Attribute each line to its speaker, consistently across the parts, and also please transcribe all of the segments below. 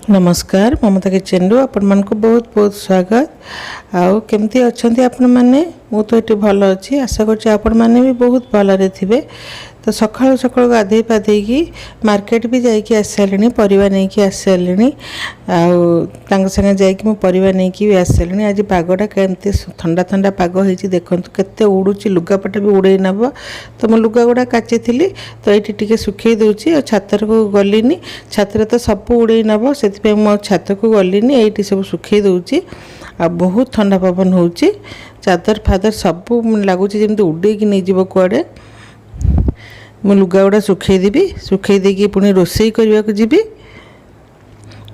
Speaker 1: नमस्कार ममता किचन रु आपण मानक बहुत बहुत स्वागत। आउ केमती अच्छंती आपण माने मु तो एटी भल अच्छी आशा करछि आपण माने भी बहुत भलरे थिबे। तो सकाळु सकाळु गाधे पाधे की मार्केट भी जाई कि आसलेनी परिवा नै कि आसलेनी आउ तांग संगे जाई कि मु परिवा नै कि भी आसलेनी। आज पागटा केमती ठंडा ठंडा पाग होईची देखंतु केते उडुची लुगापटा भी उड़े नबो। तो मु लुगा गुडा काचे थिली तो एटी टिके सुखै दउची और छातर को गलिनी छातर तो सब उड़े नबो सेति पे मु छात को गलिनी एटी सब सुखै दउची। आ बहुत ठंडा पवन होउची चादर फादर सब लागुची जेमती उडे कि नै जीवो कुआडे। मु लुगा गुडा सुखै देबी सुखै देकी पुणी रोसई करबा को जीबी।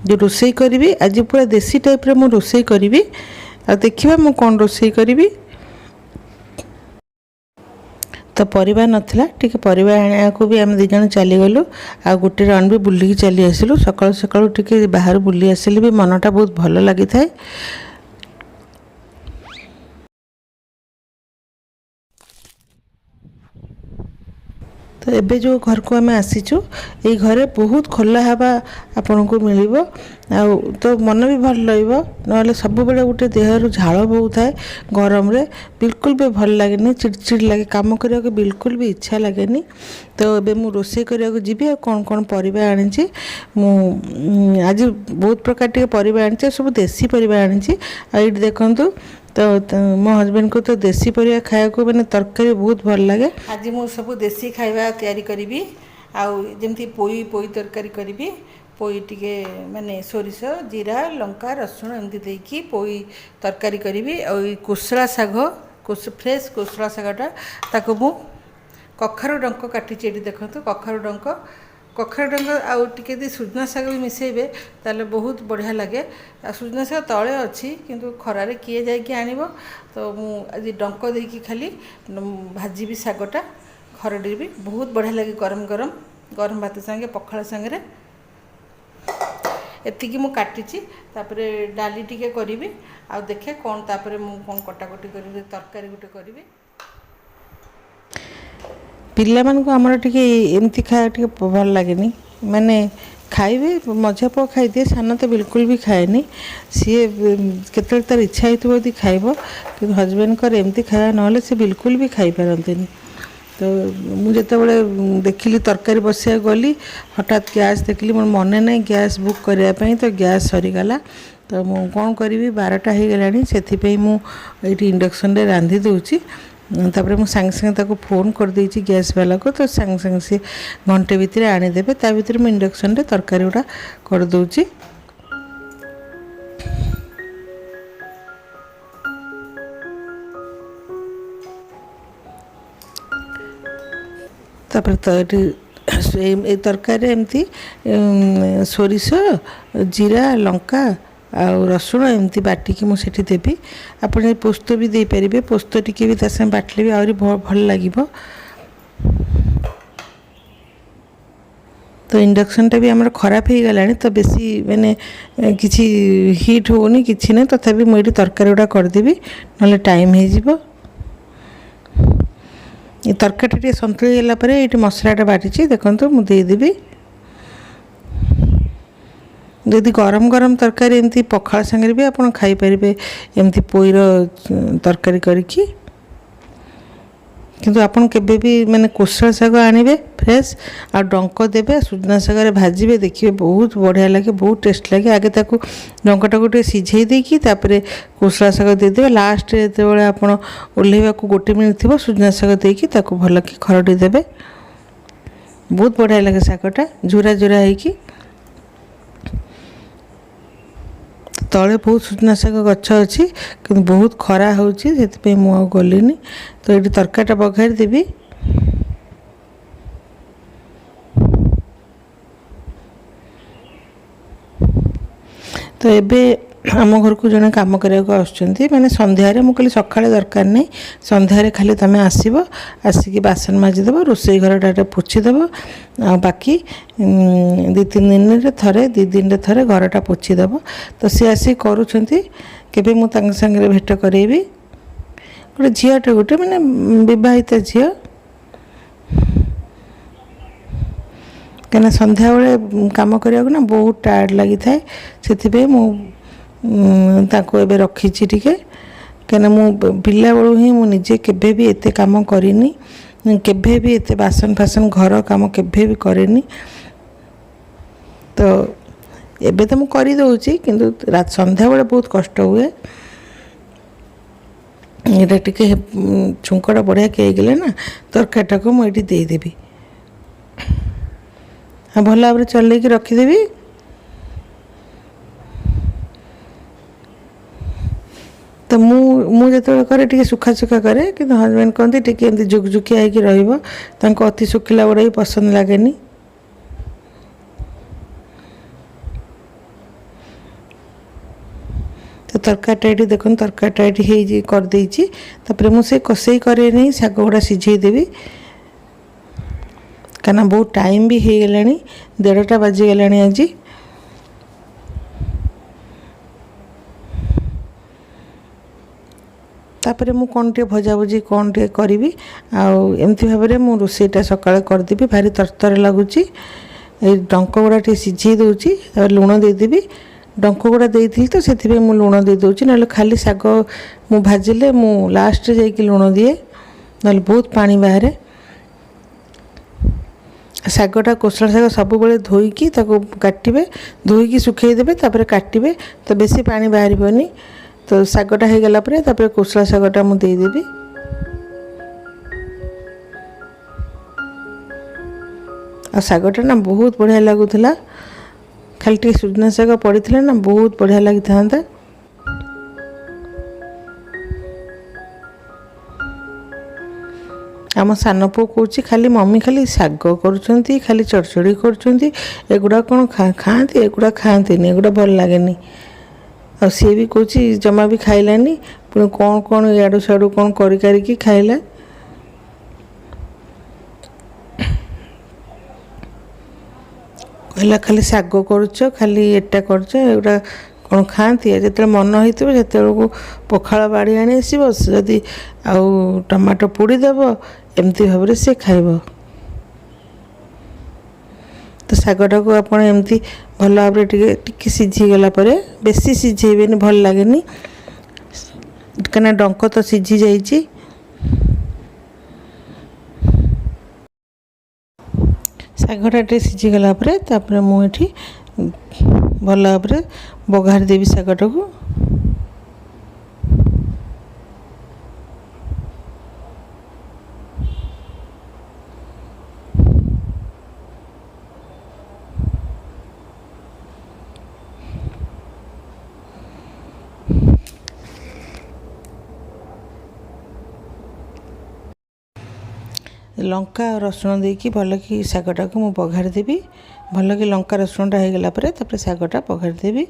Speaker 1: जो रोसई करी आज पूरा देसी टाइप रे मु रोसई करी आ देखिबा मु कोन रोसई करी। तो परिवार नथिला टिके परिवार आनिया को भी आम दी जन चली गलु आ गोटे रन भी बुल्ली चली आसिलु। सकाळु सकाळु टिके बाहर बुल्ली आसिले भी मनटा बहुत भल लागि थाए। तो एबे जो घर को आम आसीचु ये घरे बहुत खोला हवा आपन को मिलिबो आ तो मन भी भल लइबो नले सब बेले गोटे देहरु झाळ बहुथाए गरम रे बिल्कुल भी भल लागेनी चिड़चिड़ लागे काम करिया को बिल्कुल भी इच्छा लागेनी। तो एबे मु रोसई करिया को जीबी आ कोन कोन परिबा आनिची मु आज बहुत प्रकार के परिबा आनिची सब देसी परिबा आनिची। आ इट देखंतु तो मो हस्बैंड को तो देसी परिया खाया को मैंने तरकारी बहुत भल लगे। आज मु सब देसी खाइबा तैयारी करी आउ जेमती पोई पोई तरकारी करी पोई टिके माने सोरिष जीरा लंका रसुण एमती देकी पोई तरकारी करी और कोसला साग फ्रेश कोसला सागटा ताको मु कखारु डंक काटी एटी देखंतु कखारु डंक आउ टिके दी सुजना साग भी मिसेबे ताले बहुत बढ़िया लगे। सुजना साग तले अच्छी किंतु खरारे किए जाए कि आनिबो। तो मु आज डंक देकी खाली भाजी भी सागटा खरडी भी बहुत बढ़िया लगे गरम गरम गरम भात संगे पखाळ संगे एतिकी मु काटिची। तापरे डाली टिके करिवि आ देखे कोन तापरे मु कोन कटाकटी करिवि तरकारी गुटे करिवि। पिला मान को आमर टिके एमती खाया टिके भल लागेनी माने खाइबे मजा पो खाई दिए सान तो बिल्कुल भी खाएनी सी केते तार इच्छा होइतो यदि खाइबो कि हस्बैंड कर एमती खाया नहले से बिल्कुल भी खाई पारंतेनी। तो मु जेते बळे देखिली तरकारी बसिया गली हठात गैस देखली मोर मने नै गैस बुक करिया पई तो गैस सरी गला। तो मु कोन करिवि 12टा हे गलानी सेथि पई मु एठी इंडक्शन रे रांधी दोउची। तापर मु संग संग ताको फोन कर देइची गैस वाला को तो संग संग से घंटे भीतर आनी देबे ता भीतर मु इंडक्शन रे तरकारी उडा कर दोउची। तापर तो तरकारी एमती सोरिष जीरा लंका आ रसुण एमती बाटिकी मु सेठी देबी। आपण पोस्त भी दे परिबे पोस्त टिके भी तसे बाटले भी आउरी भल लागिबो। तो इंडक्शन टा भी हमर खराब हो गलानी तो बेसी माने किछि हीट होनी किछि नै तथापि मु एठी तरकारी उडा कर देबी नले टाइम हे जिवो। ये तरकारी टे संतुली गला परे एठी मसलाटा बाटिची देखंतु मु दे देबी। यदि गरम गरम तरकारी एमती पखाळ संगे भी आपण खाई परिबे एमती पोईर तरकारी करिकी। किंतु आपण केबे भी माने कोसला साग आनिबे फ्रेश आ डंक देबे सुजना साग रे भाजीबे देखिबे बहुत बढ़िया लागे बहुत टेस्ट लागे। आगे ताको डंकटा गोटे सिझेई देकी तापरे कोसला साग दे देबे लास्ट रे जेबेले आपण ओल्हेबा को गोटे मिनिट थिबो सुजना साग देकी ताको भल कि खरडी देबे बहुत बढ़िया लागे। सागटा झुरा झुरा हेकी तले बहुत सुजना साग गछ अच्छी कि बहुत खरा होची से मु गलिनी। तो ये तरकारीटा बघारी देबी। तो एबे आम घर को जने काम करिया को आछंती माने संध्यारे मु कहली सकाळे दरकार नै संध्यारे खाली तमे आसीबो आसिकी बासन माजी देबो रोसई घरटा पोछि देबो आ बाकी 2-3 दिन रे थरे 2 दिन रे थरे घरटा पोछि देबो। तो से आसी करूछंती केबे मु तांग संगे भेट करेबी गोटे झियाटे गोटे माने विवाहित झिया କାହିଁକିନା ସନ୍ଧ୍ୟାବେଳେ କାମ କରିବାକୁ ନା ବହୁତ ଟାୟାର୍ଡ଼ ଲାଗିଥାଏ। ସେଥିପାଇଁ ମୁଁ ତାଙ୍କୁ ଏବେ ରଖିଛି ଟିକେ। କାହିଁକିନା ମୁଁ ପିଲାବେଳୁ ହିଁ ମୁଁ ନିଜେ କେବେ ବି ଏତେ କାମ କରିନି, କେବେ ବି ଏତେ ବାସନ ଫାସନ ଘର କାମ କେବେ ବି କରେନି। ତ ଏବେ ତ ମୁଁ କରିଦେଉଛି, କିନ୍ତୁ ସନ୍ଧ୍ୟାବେଳେ ବହୁତ କଷ୍ଟ ହୁଏ। ଏଇଟା ଟିକେ ଛୁଙ୍କଟା ବଢ଼ିଆକି ହେଇଗଲେ ନା ତରକାରୀଟାକୁ ମୁଁ ଏଇଠି ଦେଇଦେବି। ଆଉ ଭଲ ଭାବରେ ଚଲେଇକି ରଖିଦେବି। ତ ମୁଁ ଯେତେବେଳେ କରେ ଟିକେ ସୁଖା ସୁଖା କରେ, କିନ୍ତୁ ହଜବେଣ୍ଡ କହନ୍ତି ଟିକେ ଏମିତି ଜୁକଜୁକିଆ ହେଇକି ରହିବ, ତାଙ୍କୁ ଅତି ଶୁଖିଲା ଗୁଡ଼ା ବି ପସନ୍ଦ ଲାଗେନି। ତ ତରକାରୀଟା ଏଠି ଦେଖନ୍ତୁ, ତରକାରୀଟା ଏଠି ହେଇଛି କରିଦେଇଛି। ତାପରେ ମୁଁ ସେ କଷେଇ କରେନି, ଶାଗ ଗୁଡ଼ା ସିଝେଇ ଦେବି। କାହିଁକିନା ବହୁତ ଟାଇମ୍ ବି ହେଇଗଲାଣି, 1:30ଟା ବାଜିଗଲାଣି ଆଜି। ତାପରେ ମୁଁ କ'ଣ ଟିକେ ଭଜାଭୁଜି କ'ଣ ଟିକେ କରିବି। ଆଉ ଏମିତି ଭାବରେ ମୁଁ ରୋଷେଇଟା ସକାଳେ କରିଦେବି। ଭାରି ତରତର ଲାଗୁଛି। ଏଇ ଡଙ୍କ ଗୁଡ଼ା ଟିକେ ସିଝେଇ ଦେଉଛି, ତାପରେ ଲୁଣ ଦେଇଦେବି। ଡଙ୍କ ଗୁଡ଼ା ଦେଇଥିଲି ତ ସେଥିପାଇଁ ମୁଁ ଲୁଣ ଦେଇଦେଉଛି, ନହେଲେ ଖାଲି ଶାଗ ମୁଁ ଭାଜିଲେ ମୁଁ ଲାଷ୍ଟରେ ଯାଇକି ଲୁଣ ଦିଏ, ନହେଲେ ବହୁତ ପାଣି ବାହାରେ। ଶାଗଟା କୋଶଳା ଶାଗ ସବୁବେଳେ ଧୋଇକି ତାକୁ କାଟିବେ, ଧୋଇକି ଶୁଖେଇ ଦେବେ, ତାପରେ କାଟିବେ, ତ ବେଶୀ ପାଣି ବାହାରିବନି। ତ ଶାଗଟା ହେଇଗଲା ପରେ ତାପରେ କୋଶଳା ଶାଗଟା ମୁଁ ଦେଇଦେବି। ଆଉ ଶାଗଟା ନା ବହୁତ ବଢ଼ିଆ ଲାଗୁଥିଲା। ଖାଲି ଟିକେ ସୁଜନା ଶାଗ ପଡ଼ିଥିଲେ ନା ବହୁତ ବଢ଼ିଆ ଲାଗିଥାନ୍ତା। ଆମ ସାନ ପୁଅ କହୁଛି ଖାଲି ମମି ଖାଲି ଶାଗ କରୁଛନ୍ତି, ଖାଲି ଚଡ଼ଚଡ଼ି କରୁଛନ୍ତି, ଏଗୁଡ଼ା କ'ଣ ଖାଆନ୍ତି? ଏଗୁଡ଼ା ଖାଆନ୍ତିନି, ଏଗୁଡ଼ା ଭଲ ଲାଗେନି। ଆଉ ସିଏ ବି କହୁଛି ଜମା ବି ଖାଇଲାନି, ପୁଣି କ'ଣ ଇଆଡ଼ୁ ସିଆଡ଼ୁ କ'ଣ କରିକି ଖାଇଲା। କହିଲା ଖାଲି ଶାଗ କରୁଛ, ଖାଲି ଏଟା କରୁଛ, ଏଗୁଡ଼ା କ'ଣ ଖାଆନ୍ତି? ଯେତେବେଳେ ମନ ହେଇଥିବ ସେତେବେଳକୁ ପଖାଳ ବାଡ଼ି ଆଣି ଆସିବ, ଯଦି ଆଉ ଟମାଟୋ ପୋଡ଼ି ଦେବ, ଏମିତି ଭାବରେ ସେ ଖାଇବ। ତ ଶାଗଟାକୁ ଆପଣ ଏମିତି ଭଲ ଭାବରେ ଟିକେ ସିଝିଗଲା ପରେ, ବେଶୀ ସିଝେଇବେନି, ଭଲ ଲାଗେନି, କାହିଁକିନା ଡଙ୍କ ତ ସିଝି ଯାଇଛି। ଶାଗଟା ଟିକେ ସିଝିଗଲା ପରେ ତାପରେ ମୁଁ ଏଠି ଭଲ ଭାବରେ ବଘାରି ଦେବି ଶାଗଟାକୁ। ଲଙ୍କା ଆଉ ରସୁଣ ଦେଇକି ଭଲକି ଶାଗଟାକୁ ମୁଁ ବଘାରି ଦେବି। ଭଲକି ଲଙ୍କା ରସୁଣଟା ହେଇଗଲା ପରେ ତାପରେ ଶାଗଟା ବଘାରି ଦେବି।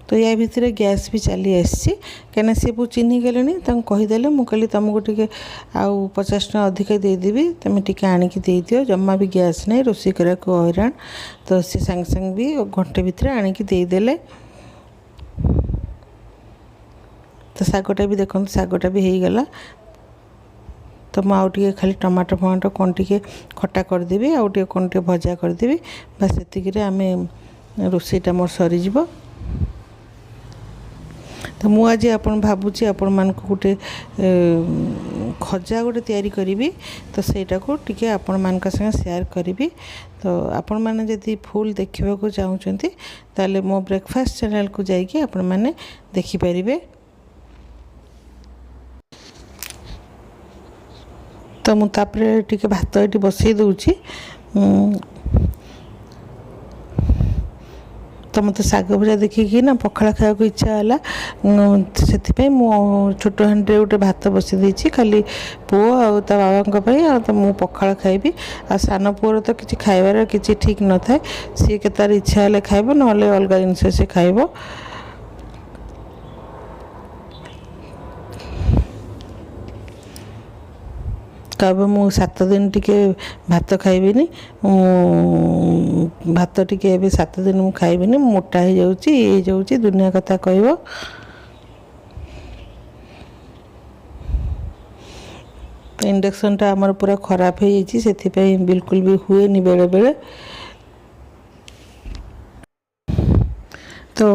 Speaker 1: ତ ୟା ଭିତରେ ଗ୍ୟାସ୍ ବି ଚାଲି ଆସିଛି, କାହିଁକିନା ସେ ବହୁତ ଚିହ୍ନି ଗଲେଣି। ତାଙ୍କୁ କହିଦେଲେ, ମୁଁ କହିଲି ତୁମକୁ ଟିକେ ଆଉ 50 ଟଙ୍କା ଅଧିକା ଦେଇଦେବି, ତୁମେ ଟିକେ ଆଣିକି ଦେଇଦିଅ, ଜମା ବି ଗ୍ୟାସ୍ ନାହିଁ, ରୋଷେଇ କରିବାକୁ ହଇରାଣ। ତ ସେ ସାଙ୍ଗେ ସାଙ୍ଗେ ବି ଘଣ୍ଟେ ଭିତରେ ଆଣିକି ଦେଇଦେଲେ। ତ ଶାଗଟା ବି ଦେଖନ୍ତୁ, ଶାଗଟା ବି ହେଇଗଲା। ତ ମୁଁ ଆଉ ଟିକେ ଖାଲି ଟମାଟୋ ଫମାଟୋ କ'ଣ ଟିକେ ଖଟା କରିଦେବି, ଆଉ ଟିକେ କ'ଣ ଟିକେ ଭଜା କରିଦେବି, ବାସ୍ ସେତିକିରେ ଆମେ ରୋଷେଇଟା ମୋର ସରିଯିବ। ତ ମୁଁ ଆଜି ଭାବୁଛି ଆପଣମାନଙ୍କୁ ଗୋଟେ ଖଜା ଗୋଟେ ତିଆରି କରିବି। ତ ସେଇଟାକୁ ଟିକେ ଆପଣମାନଙ୍କ ସାଙ୍ଗେ ସେୟାର କରିବି। ତ ଆପଣମାନେ ଯଦି ଫୁଲ୍ ଦେଖିବାକୁ ଚାହୁଁଛନ୍ତି ତାହେଲେ ମୋ ବ୍ରେକଫାଷ୍ଟ ଚ୍ୟାନେଲକୁ ଯାଇକି ଆପଣମାନେ ଦେଖିପାରିବେ। ତ ମୁଁ ତାପରେ ଟିକେ ଭାତ ଏଠି ବସେଇ ଦେଉଛି। ତ ମୋତେ ଶାଗ ଭଜା ଦେଖିକି ନା ପଖାଳ ଖାଇବାକୁ ଇଚ୍ଛା ହେଲା, ସେଥିପାଇଁ ମୁଁ ଛୋଟ ହାଣ୍ଡିରେ ଗୋଟେ ଭାତ ବସାଇ ଦେଇଛି, ଖାଲି ପୁଅ ଆଉ ତା ବାବାଙ୍କ ପାଇଁ। ଆଉ ତ ମୁଁ ପଖାଳ ଖାଇବି। ଆଉ ସାନ ପୁଅର ତ କିଛି ଖାଇବାର କିଛି ଠିକ୍ ନଥାଏ, ସିଏ ତାର ଇଚ୍ଛା ହେଲେ ଖାଇବ, ନହେଲେ ଅଲଗା ଜିନିଷ ସେ ଖାଇବ। କହିବ ମୁଁ 7 ଦିନ ଟିକେ ଭାତ ଖାଇବିନି, ଭାତ ଟିକେ ଏବେ 7 ଦିନ ମୁଁ ଖାଇବିନି, ମୁଁ ମୋଟା ହେଇଯାଉଛି, ହେଇଯାଉଛି, ଦୁନିଆ କଥା କହିବ। तो इंडक्शनटा आमर पूरा खराब हो जाती बिल्कुल भी हुए बेले बेले। तो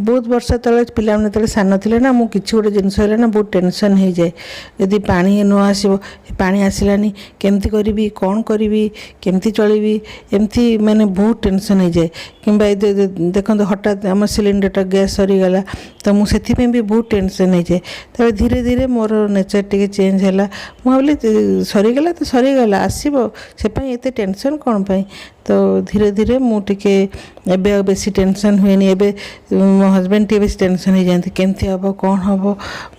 Speaker 1: बहुत वर्ष तले पिलाने तले सान थे ना मुझे किसी गोटे जिनस ना बहुत टेंशन हो जाए यदि पानी न आसो पानी आसलानी केमती करी कौन करी केमती चलि एमती माने बहुत टेंशन हो जाए कि देखो हठात आम सिलिंडरटा गैस सरीगला तो मुझे भी बहुत टेंशन हो जाए। तब धीरे धीरे मोर नेचर टे चेंज है मुझे सरीगला तो सरीगला आसो से एत टेंशन कौन पाई। तो धीरे धीरे मुझे एबे बेसी टेंशन हुए एबे मो हजबैंड टे बेसी टेंशन हो जाती केमती हम कौन हम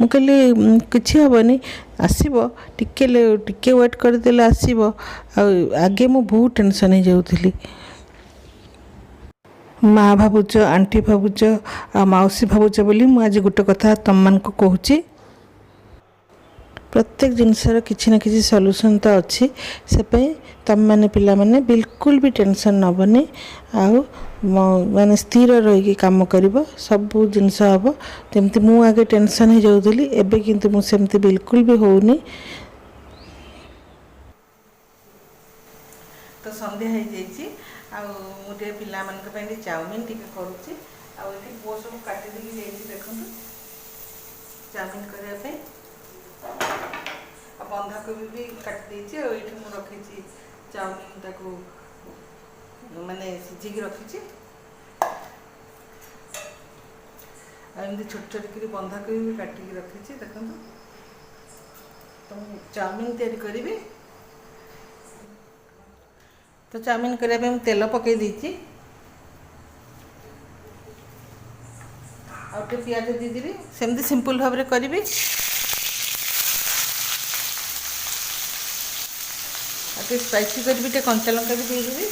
Speaker 1: मु कहली किसी हेनी आसो टिके वेट करदे आसो आगे मु बहुत टेंशन हो जाऊली। माँ भावुच आंटी भावुच आ मौसी भावुच बोली मुझे आज गोटे कथा तुम मान कहूँ प्रत्येक जिनसर किसी ना किसी सॉल्यूशन तो अच्छी से तुम मैंने पिला माने बिल्कुल भी टेंशन नबनी आउ माने स्थिर रही काम कर सब जिनस हम जमती मु आगे टेंशन हो जाऊली एबे किंतु मुझे बिल्कुल भी होनी। तो संध्या हो जाए पिला चाउमिन टी करुच्ची पुओ सब काटी देखो चाउमिन करने बंधाकोबी भी काटी देती मुझे रखी चाउमिन ताको माने सिझिकी रखी एमती छोट छोट कर बंधाकोबी भी काटिकी रखी देखो तो चाउमिन तैयारी करी। तो चाउमिन करने तेल पकई देती आउटे पियाज देदेवी सेमती सिंपल भाव में करी स्पाइसी करी कंचा लंका भी देदेवी।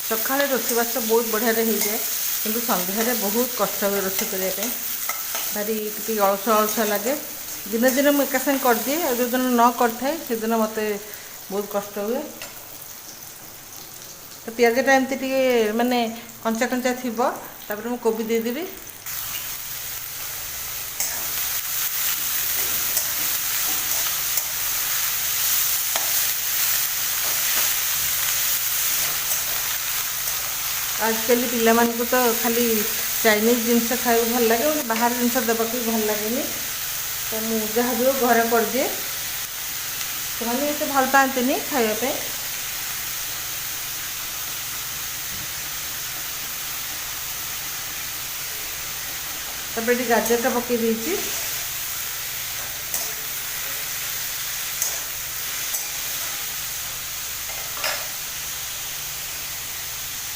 Speaker 1: सका रोषेईबास बहुत बढ़िया हो जाए कि सन्धार बहुत कष्ट हुए रोषे करने भारी टी अलसा अलसा लगे दिने दिने मुझे एका सागे कर दिए जो दिन न करए से दिन मत बहुत कष्ट हुए। तो पियाजटा एमती माने कंचा कंचा थी मुझे कोबी देदेवी आजकल पिला मानक तो खाली चाइनीज जिनस खाई भल लगे बाहर जिनस देवाक भी भल लगे तो मुझे जहाँ भी घरे कर दिए से भल पाती खायापे। तब ये गाजरटा पकई देती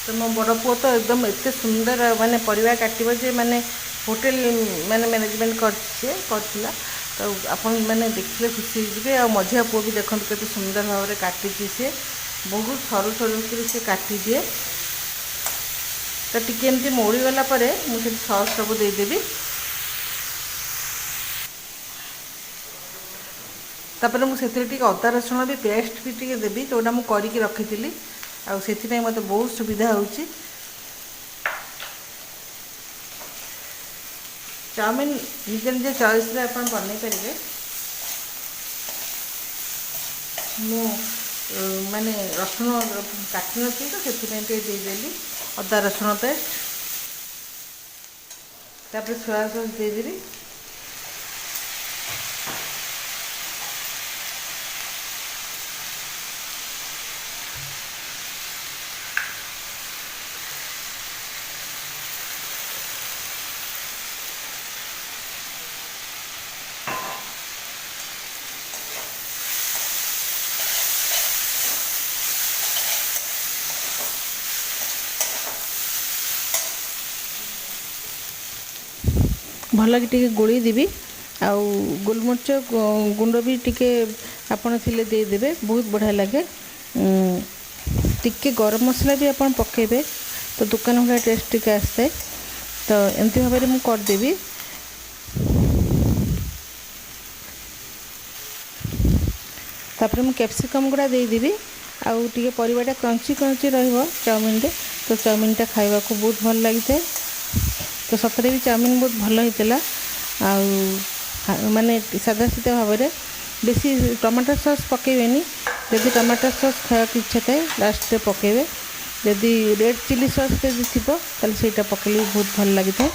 Speaker 1: तो मो बड़ पुओ तो एकदम एत सुंदर माने परिवा काटिबो जे माने होटेल माने मैनेजमेंट करथिला तो अपन मैंने देखिए खुशी हो आ मझिया पुओ भी देखते केते सुंदर भाव में काटी सी बहुत सरू सरू कर सी काटी दिए। तो टिके एमती मौड़ी गला मुझे सस सब देदेवी तापर मुझे अदा रसुण भी पेस्ट भी टी देवी जोटा मुझे करके रखी आउ मत बहुत सुविधा होची। चाउमिन निजे निजे चॉइस रे अपन बनै परिबे मु माने रसुण काटि नथी तो से देदेली अदा रसुण पेस्ट तापर सोया सॉस देदेवी भल कि टिके गोली देवी आउ गोलमरीच गुंड भी टिके आपण थिले दे देबे बहुत बढ़िया लगे। टिके गरम मसला भी आपण पकेबे तो दुकान वाला टेस्ट टिके आसते तो एमती भाव में मुझे करदेवी। तापर मुझे कैप्सिकम गुड़ा देदेवी आउ टिके परिवाटा क्रंची क्रंची रहिबो चाउमिन रे तो चाउमिनटा खाइबा को बहुत भल लगी था। तो तो सतरे भी चाउमिन बहुत भल होता माने सादा सीधा भाव में बेसी टमाटर सॉस पकेबेनी जदि टमाटर सॉस खाया इच्छा थाए लास्ट रे पकेबे जदि रेड चिली सॉस जदि थी तालटा पकेले बहुत भल लगी था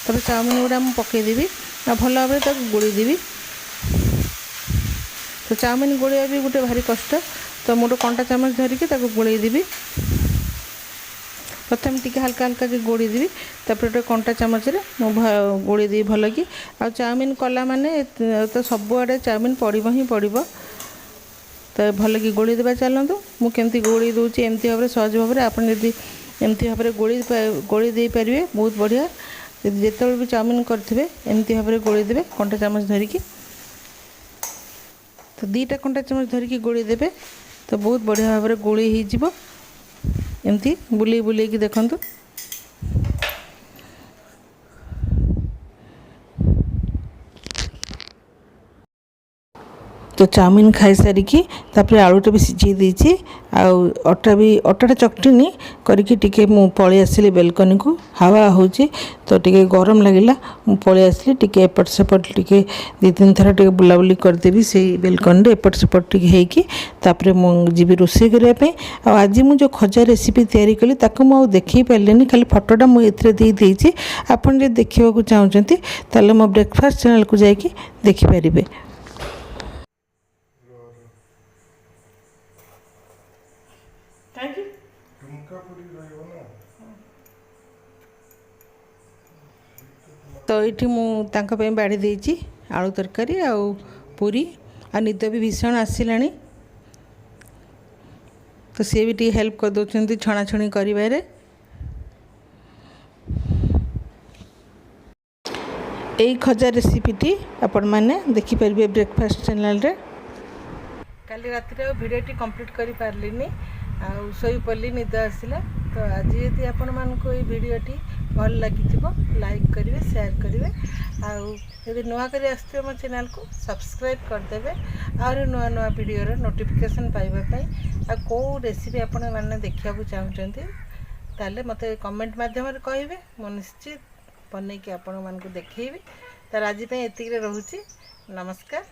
Speaker 1: तब चाउमिन गुड़ा मुझे पकईदेवी आ भल भाव में गोड़देवी तो चाउमिन गोलिया भी गोटे भारी कष्ट तो मोटे कंटा चामच धरिकी गोड़देवी प्रथम टी हल्का हल्का के गोड़देवी तापर गोटे कंटा चामच गोड़देवी भल कि आ चाउमिन कला माने तो सबुआड़े चाउमिन पड़ब ही पड़ब तो भल कि गोड़ी देवा चलतु मुझे गोड़ी दूसरी एमती भाव में सहज भाव में आपड़ जब एमती भाव में गोड़ी दे पारे बहुत बढ़िया जिते भी चाउमिन करेंगे एमती भाव में गोड़ी देवे कंटा चामच धरिकी तो 2टा कंटा चामच धरिकी गोड़ी देवे तो बहुत बढ़िया भाव में गोली हो एमती बुले बुले कि देखंतु तो चाउमिन खाई सारिकी तापर आलूटा भी सिझे देछि अटाटा चकटिनी करके टिके मु पळी आसिली बेलकनी को हवा होची तो टिके गरम लागिला मु पळी आसिली टिके एपट सेपट टिके 2-3 थरा टिके बुलाबुली कर देबी से बेलकनी रे एपट सेपट टिके हेकी तापर मु जीबी रोसे करिया पे आज मु जो खजा रेसिपी तयारी कली ताको मु देखै पारलेनी खाली फोटोटा मु एथरे देई देछि आपन जे देखिबा को चाहउचंती ताले मो ब्रेकफास्ट चैनल को जाईकी देखि परिबे। तो ये मुझे बाड़ी देती आलू तरकारी आ पूरी आ निद भी भीषण आसला तो सी भी टी हेल्प कर दौरान छणाछणी कर खजा रेसिपीटी आपण मैंने देखिपारे ब्रेकफास्ट चैनल रे काली राति भिडियोटी कंप्लीट कर पार्लिनी शोई पड़ी निद आसला तो आज यदि आपण मानक ये भिडियोटी भल लगी लाइक करेंगे शेयर करेंगे आदि नुआ कर आसो मो चैनल को सब्सक्राइब करदे और नुआ नुआ वीडियो नोटिफिकेशन पाइबापी आ कौ रेसिपी आपण मैंने देखा चाहते ताले मत कमेंट मध्यम कहे मु निश्चित बनई कि आपण मानक देखी तो आज एति रोचे नमस्कार।